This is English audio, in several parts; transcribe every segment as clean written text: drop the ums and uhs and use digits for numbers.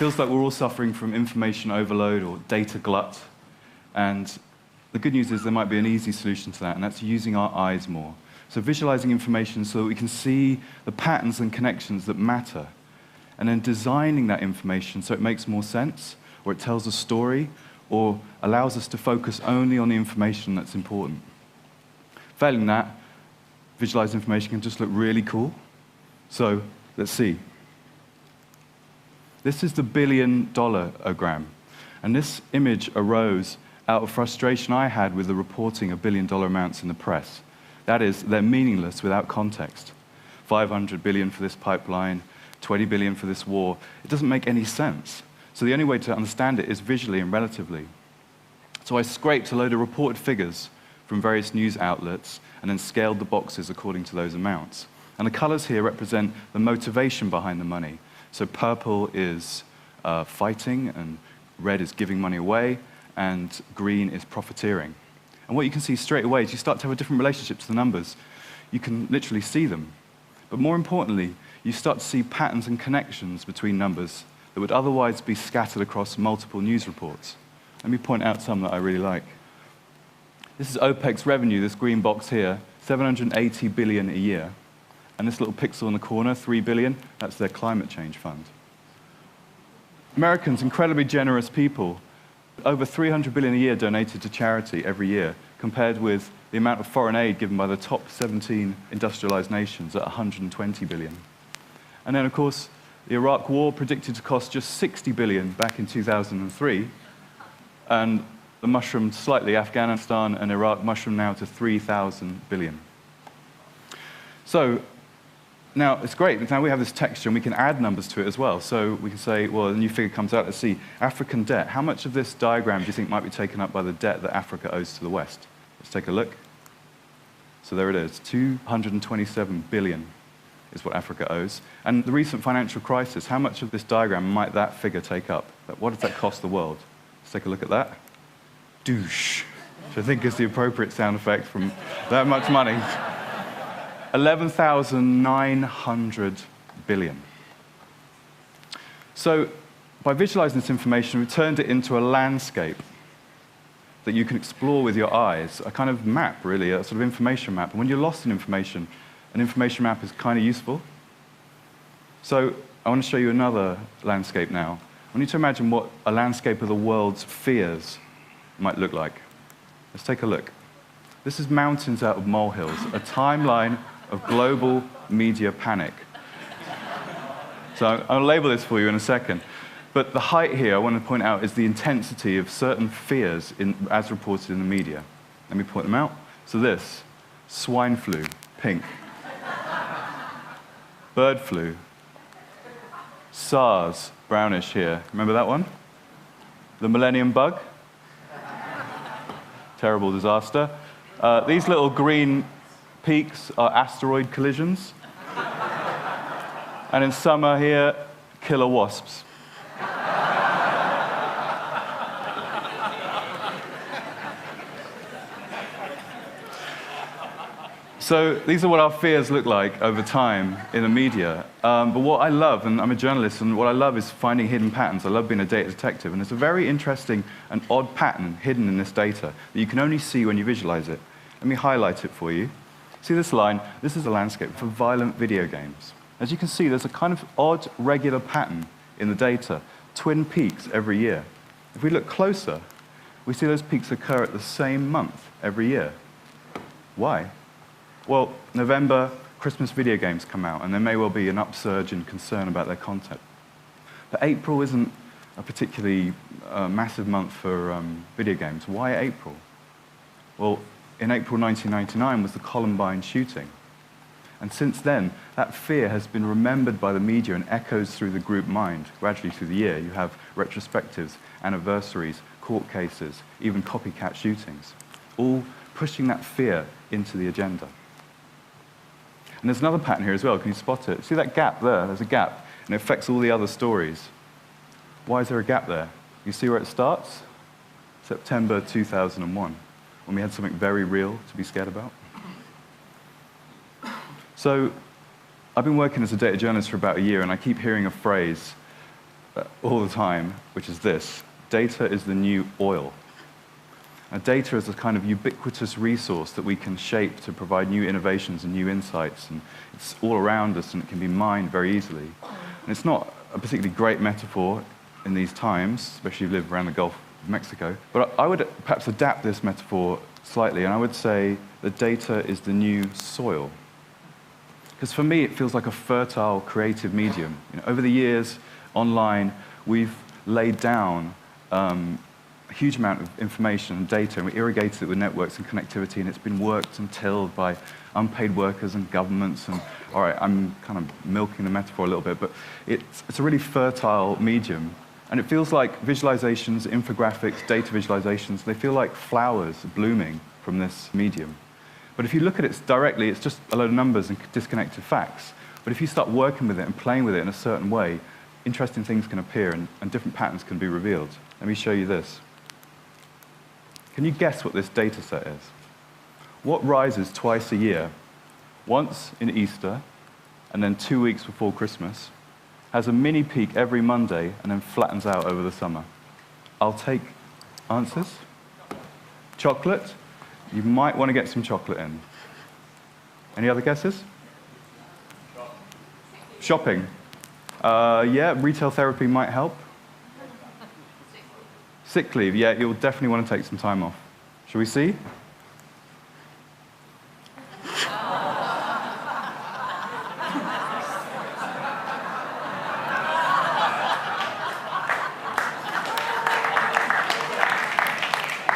feels like we're all suffering from information overload or data glut. And the good news is there might be an easy solution to that, and that's using our eyes more. So visualizing information so that we can see the patterns and connections that matter, and then designing that information so it makes more sense, or it tells a story, or allows us to focus only on the information that's important. Failing that, visualized information can just look really cool. So let's see. This is the billion-dollar-ogram, and this image arose out of frustration I had with the reporting of billion-dollar amounts in the press. That is, they're meaningless without context. 500 billion for this pipeline, 20 billion for this war. It doesn't make any sense. So the only way to understand it is visually and relatively. So I scraped a load of reported figures from various news outlets and then scaled the boxes according to those amounts. And the colors here represent the motivation behind the money. So purple is fighting, and red is giving money away, and green is profiteering. And what you can see straight away is you start to have a different relationship to the numbers. You can literally see them. But more importantly, you start to see patterns and connections between numbers that would otherwise be scattered across multiple news reports. Let me point out some that I really like. This is OPEC's revenue, this green box here, 780 billion a year. And this little pixel in the corner, 3 billion, that's their climate change fund. Americans, incredibly generous people, over 300 billion a year donated to charity every year, compared with the amount of foreign aid given by the top 17 industrialized nations at 120 billion. And then, of course, the Iraq war predicted to cost just 60 billion back in 2003, and the mushroomed slightly. Afghanistan and Iraq mushroomed now to 3,000 billion. So now it's great. Now we have this texture, and we can add numbers to it as well. So we can say, well, a new figure comes out. Let's see, African debt. How much of this diagram do you think might be taken up by the debt that Africa owes to the West? Let's take a look. So there it is, 227 billion is what Africa owes. And the recent financial crisis, how much of this diagram might that figure take up? What does that cost the world? Let's take a look at that. Douche, which I think is the appropriate sound effect from that much money. 11,900 billion. So by visualizing this information, we turned it into a landscape that you can explore with your eyes, a kind of map, really, a sort of information map. And when you're lost in information, an information map is kind of useful. So I want to show you another landscape now. I want you to imagine what a landscape of the world's fears might look like. Let's take a look. This is mountains out of molehills, a timeline of global media panic. So I'll label this for you in a second. But the height here, I want to point out, is the intensity of certain fears as reported in the media. Let me point them out. So this, swine flu, pink. Bird flu. SARS, brownish here. Remember that one? The millennium bug. Terrible disaster. These little green peaks are asteroid collisions. And in summer here, killer wasps. So these are what our fears look like over time in the media. But what I love, and I'm a journalist, and what I love is finding hidden patterns. I love being a data detective, and there's a very interesting and odd pattern hidden in this data that you can only see when you visualize it. Let me highlight it for you. See this line? This is a landscape for violent video games. As you can see, there's a kind of odd, regular pattern in the data, twin peaks every year. If we look closer, we see those peaks occur at the same month every year. Why? Well, November, Christmas video games come out, and there may well be an upsurge in concern about their content. But April isn't a particularly massive month for video games. Why April? Well, in April 1999 was the Columbine shooting. And since then, that fear has been remembered by the media and echoes through the group mind. Gradually through the year, you have retrospectives, anniversaries, court cases, even copycat shootings, all pushing that fear into the agenda. And there's another pattern here as well. Can you spot it? See that gap there? There's a gap, and it affects all the other stories. Why is there a gap there? You see where it starts? September 2001, when we had something very real to be scared about. So I've been working as a data journalist for about a year, and I keep hearing a phrase, all the time, which is this: data is the new oil. Now, data is a kind of ubiquitous resource that we can shape to provide new innovations and new insights, and it's all around us and it can be mined very easily. And it's not a particularly great metaphor in these times, especially if you live around the Gulf of Mexico, but I would perhaps adapt this metaphor slightly, and I would say that data is the new soil. Because for me, it feels like a fertile, creative medium. Over the years, online, we've laid down a huge amount of information and data, and we irrigated it with networks and connectivity, and it's been worked and tilled by unpaid workers and governments. And all right, I'm kind of milking the metaphor a little bit, but it's a really fertile medium. And it feels like visualizations, infographics, data visualizations, they feel like flowers blooming from this medium. But if you look at it directly, it's just a load of numbers and disconnected facts. But if you start working with it and playing with it in a certain way, interesting things can appear and different patterns can be revealed. Let me show you this. Can you guess what this data set is? What rises twice a year, once in Easter, and then 2 weeks before Christmas, has a mini peak every Monday, and then flattens out over the summer? I'll take answers. Chocolate? You might want to get some chocolate in. Any other guesses? Shopping. Yeah, retail therapy might help. Sick leave, yeah, you'll definitely want to take some time off. Shall we see?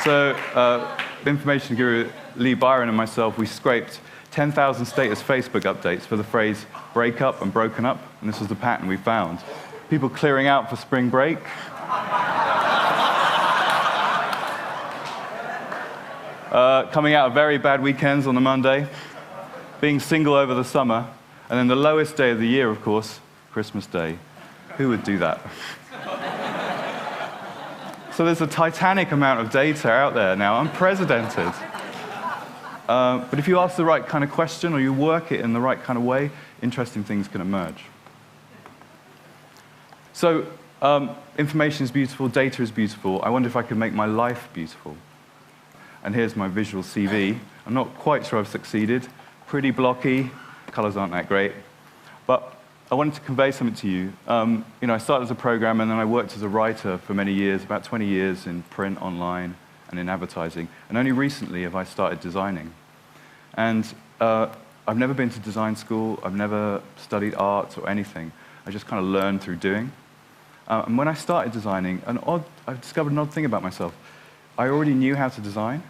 So, information guru Lee Byron and myself, we scraped 10,000 status Facebook updates for the phrase break up and broken up, and this was the pattern we found. People clearing out for spring break. Coming out of very bad weekends on the Monday, being single over the summer, and then the lowest day of the year, of course, Christmas Day. Who would do that? So there's a titanic amount of data out there now, unprecedented. But if you ask the right kind of question or you work it in the right kind of way, interesting things can emerge. So information is beautiful, data is beautiful. I wonder if I could make my life beautiful. And here's my visual CV. I'm not quite sure I've succeeded. Pretty blocky, colors aren't that great. But I wanted to convey something to you. I started as a programmer, and then I worked as a writer for many years, about 20 years in print, online, and in advertising. And only recently have I started designing. And I've never been to design school. I've never studied art or anything. I just kind of learned through doing. And when I started designing, I've discovered an odd thing about myself. I already knew how to design,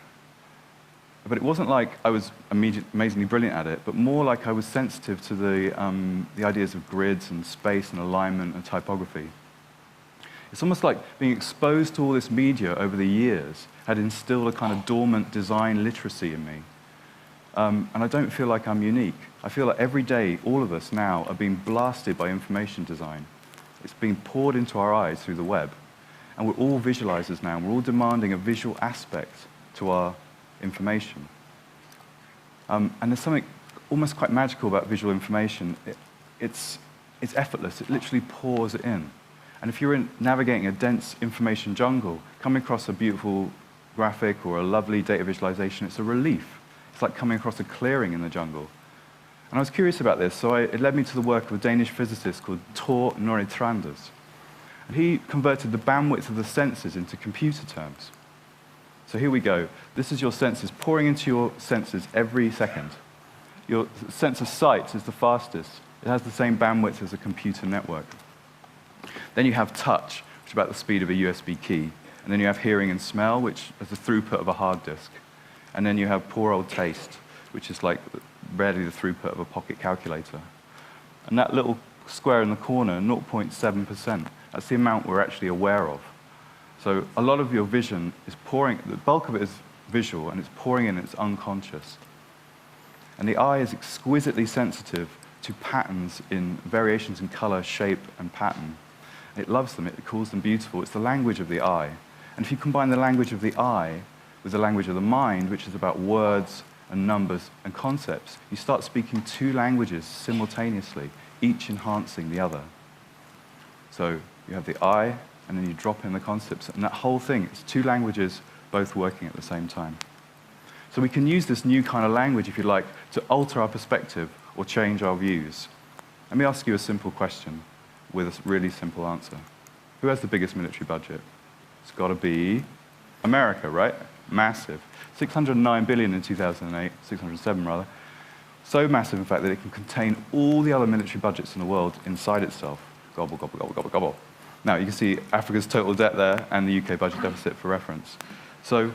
but it wasn't like I was amazingly brilliant at it, but more like I was sensitive to the ideas of grids and space and alignment and typography. It's almost like being exposed to all this media over the years had instilled a kind of dormant design literacy in me. And I don't feel like I'm unique. I feel like every day, all of us now are being blasted by information design. It's being poured into our eyes through the web. And we're all visualizers now, and we're all demanding a visual aspect to our information. And there's something almost quite magical about visual information. It's effortless. It literally pours it in. And if you're navigating a dense information jungle, coming across a beautiful graphic or a lovely data visualization, it's a relief. It's like coming across a clearing in the jungle. And I was curious about this, so it led me to the work of a Danish physicist called Tor Noritranders. And he converted the bandwidth of the senses into computer terms. So here we go. This is your senses pouring into your senses every second. Your sense of sight is the fastest. It has the same bandwidth as a computer network. Then you have touch, which is about the speed of a USB key. And then you have hearing and smell, which is the throughput of a hard disk. And then you have poor old taste, which is like barely the throughput of a pocket calculator. And that little square in the corner, 0.7%, that's the amount we're actually aware of. So a lot of your vision is pouring, the bulk of it is visual, and it's pouring in, it's unconscious. And the eye is exquisitely sensitive to patterns in variations in color, shape, and pattern. It loves them, it calls them beautiful. It's the language of the eye. And if you combine the language of the eye with the language of the mind, which is about words and numbers and concepts, you start speaking two languages simultaneously, each enhancing the other. So you have the I, and then you drop in the concepts. And that whole thing, it's two languages both working at the same time. So we can use this new kind of language, if you like, to alter our perspective or change our views. Let me ask you a simple question with a really simple answer. Who has the biggest military budget? It's got to be America, right? Massive. 609 billion in 2008, 607 rather. So massive, in fact, that it can contain all the other military budgets in the world inside itself. Gobble, gobble, gobble, gobble, gobble. Now, you can see Africa's total debt there and the UK budget deficit for reference. So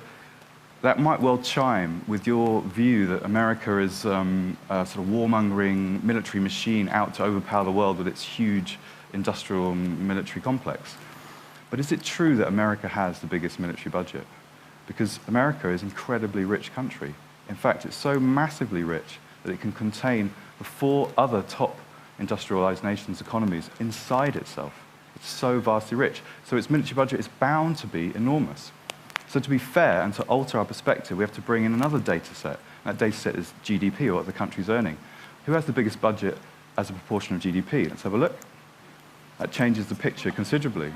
that might well chime with your view that America is a sort of warmongering military machine out to overpower the world with its huge industrial and military complex. But is it true that America has the biggest military budget? Because America is an incredibly rich country. In fact, it's so massively rich that it can contain the 4 other top industrialized nations' economies inside itself. It's so vastly rich. So its military budget is bound to be enormous. So to be fair and to alter our perspective, we have to bring in another data set. That data set is GDP, or what the country's earning. Who has the biggest budget as a proportion of GDP? Let's have a look. That changes the picture considerably.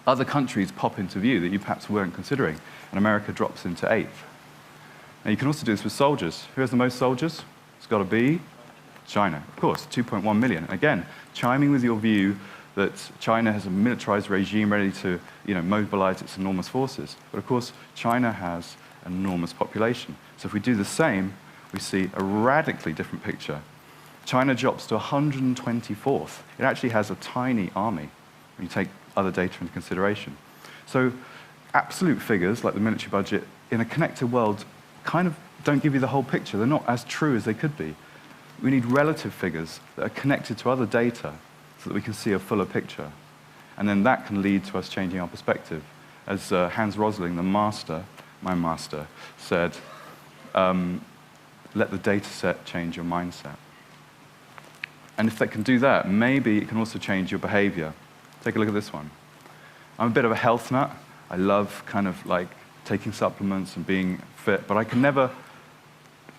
Other countries pop into view that you perhaps weren't considering, and America drops into 8th. Now, you can also do this with soldiers. Who has the most soldiers? It's got to be China, of course, 2.1 million. And again, chiming with your view that China has a militarized regime ready to mobilize its enormous forces. But of course, China has an enormous population. So if we do the same, we see a radically different picture. China drops to 124th. It actually has a tiny army when you take other data into consideration. So absolute figures, like the military budget, in a connected world kind of don't give you the whole picture. They're not as true as they could be. We need relative figures that are connected to other data so that we can see a fuller picture. And then that can lead to us changing our perspective. As Hans Rosling, the master, my master, said, let the data set change your mindset. And if they can do that, maybe it can also change your behavior. Take a look at this one. I'm a bit of a health nut. I love kind of like taking supplements and being fit, but I can never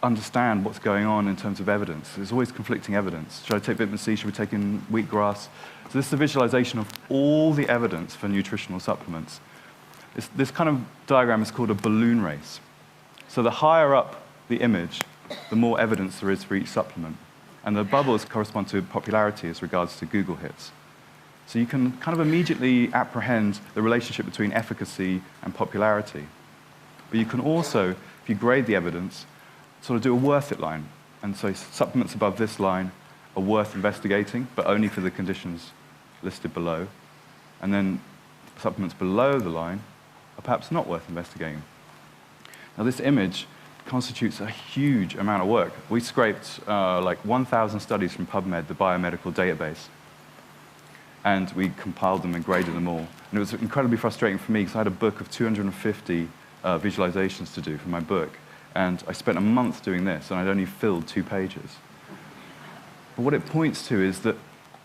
understand what's going on in terms of evidence. There's always conflicting evidence. Should I take vitamin C? Should we take in wheatgrass? So this is a visualization of all the evidence for nutritional supplements. This kind of diagram is called a balloon race. So the higher up the image, the more evidence there is for each supplement. And the bubbles correspond to popularity as regards to Google hits. So you can kind of immediately apprehend the relationship between efficacy and popularity. But you can also, if you grade the evidence, sort of do a worth it line. And so supplements above this line are worth investigating, but only for the conditions listed below. And then supplements below the line are perhaps not worth investigating. Now this image constitutes a huge amount of work. We scraped like 1,000 studies from PubMed, the biomedical database, and we compiled them and graded them all. And it was incredibly frustrating for me because I had a book of 250 visualizations to do for my book, and I spent a month doing this, and I'd only filled 2 pages. But what it points to is that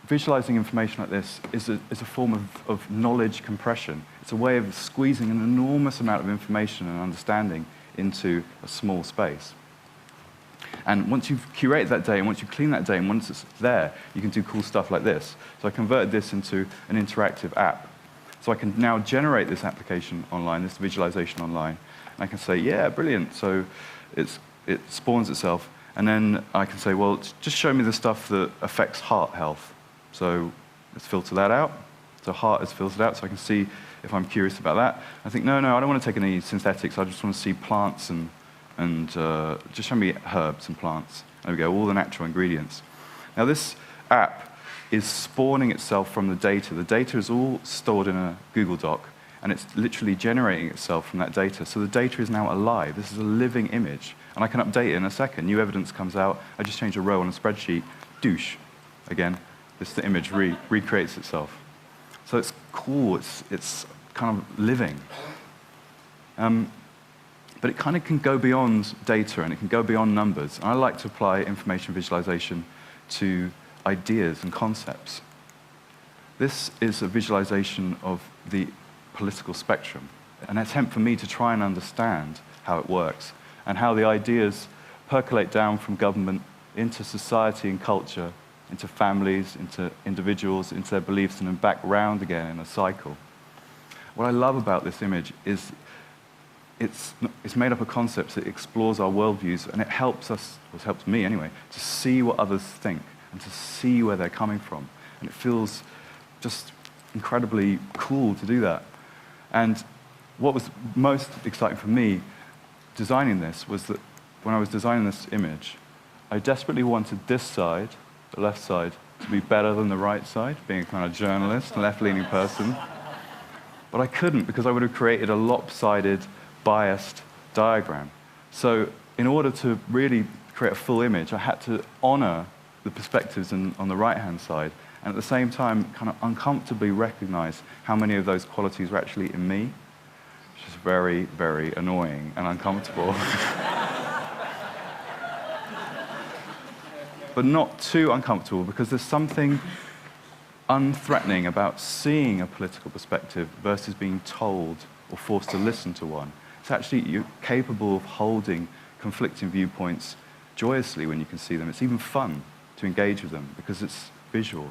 visualizing information like this is a form of knowledge compression. It's a way of squeezing an enormous amount of information and understanding into a small space. And once you've curated that data, and once you clean that data, and once it's there, you can do cool stuff like this. So I converted this into an interactive app. So I can now generate this application online, this visualization online, and I can say, yeah, brilliant. So it spawns itself, and then I can say, well, just show me the stuff that affects heart health. So let's filter that out. So heart is filtered out, so I can see if I'm curious about that. I think, no, I don't want to take any synthetics. I just want to see plants and just show me herbs and plants. There we go, all the natural ingredients. Now this app is spawning itself from the data. The data is all stored in a Google Doc, and it's literally generating itself from that data. So the data is now alive. This is a living image, and I can update it in a second. New evidence comes out. I just change a row on a spreadsheet. Douche. Again, the image recreates itself. So it's cool. It's kind of living. But it kind of can go beyond data, and it can go beyond numbers. And I like to apply information visualization to ideas and concepts. This is a visualization of the political spectrum, an attempt for me to try and understand how it works, and how the ideas percolate down from government into society and culture into families, into individuals, into their beliefs, and then back round again in a cycle. What I love about this image is it's made up of concepts. It explores our worldviews, and it helps us, or it helps me anyway, to see what others think and to see where they're coming from. And it feels just incredibly cool to do that. And what was most exciting for me designing this was that when I was designing this image, I desperately wanted this side, the left side, to be better than the right side, being a kind of journalist, a left-leaning person. But I couldn't, because I would have created a lopsided, biased diagram. So in order to really create a full image, I had to honor the perspectives on the right-hand side, and at the same time kind of uncomfortably recognize how many of those qualities were actually in me, which is very, very annoying and uncomfortable. But not too uncomfortable, because there's something unthreatening about seeing a political perspective versus being told or forced to listen to one. It's actually, you're capable of holding conflicting viewpoints joyously when you can see them. It's even fun to engage with them because it's visual.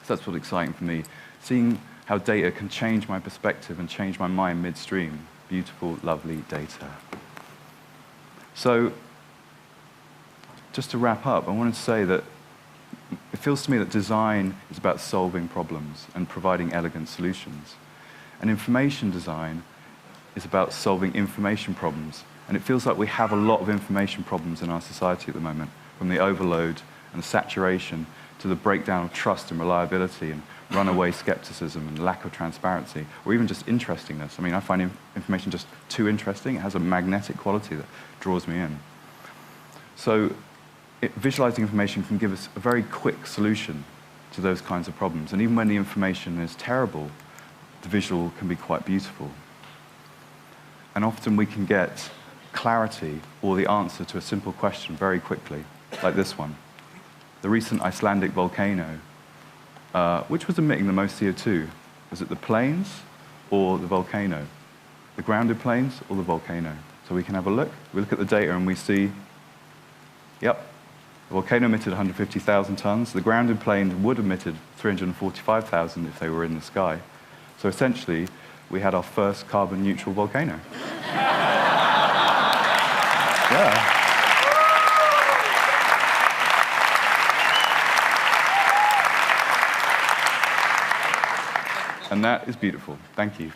So that's what's exciting for me, seeing how data can change my perspective and change my mind midstream. Beautiful, lovely data. So just to wrap up, I want to say that it feels to me that design is about solving problems and providing elegant solutions. And information design is about solving information problems. And it feels like we have a lot of information problems in our society at the moment, from the overload and the saturation to the breakdown of trust and reliability and runaway skepticism and lack of transparency, or even just interestingness. I mean, I find information just too interesting. It has a magnetic quality that draws me in. So visualizing information can give us a very quick solution to those kinds of problems. And even when the information is terrible, the visual can be quite beautiful. And often we can get clarity or the answer to a simple question very quickly, like this one. The recent Icelandic volcano, which was emitting the most CO2? Was it the plains or the volcano? The grounded plains or the volcano? So we can have a look. We look at the data and we see, yep, the volcano emitted 150,000 tons. The grounded plain would have emitted 345,000 if they were in the sky. So essentially, we had our first carbon neutral volcano. Yeah. And that is beautiful. Thank you.